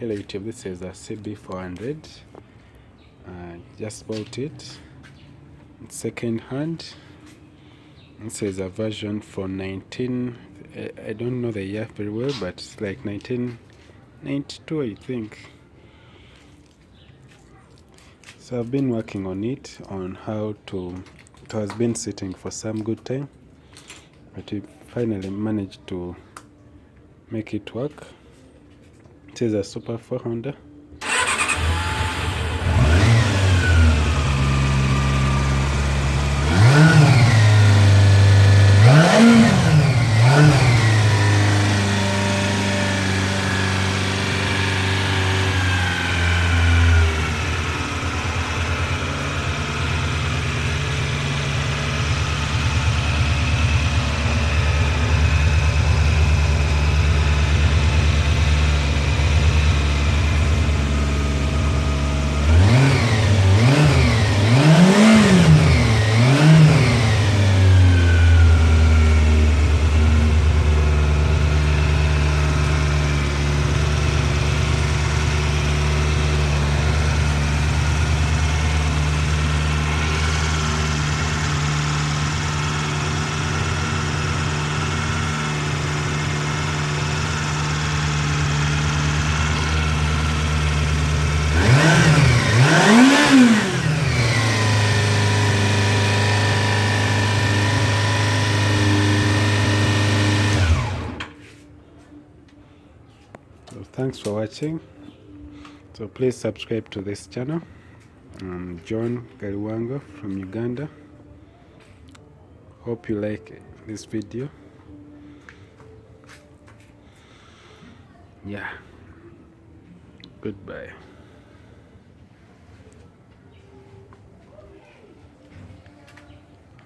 Hello YouTube, this is a CB400. Just bought it. It's second hand. This is a version from 19, I don't know the year very well, but it's like 1992 I think. So I've been working on it, on how to, it has been sitting for some good time, but we finally managed to make it work. It is a Super Four Honda. So thanks for watching. So please subscribe to this channel. I'm John Galiwango from Uganda. Hope you like this video. Yeah. Goodbye.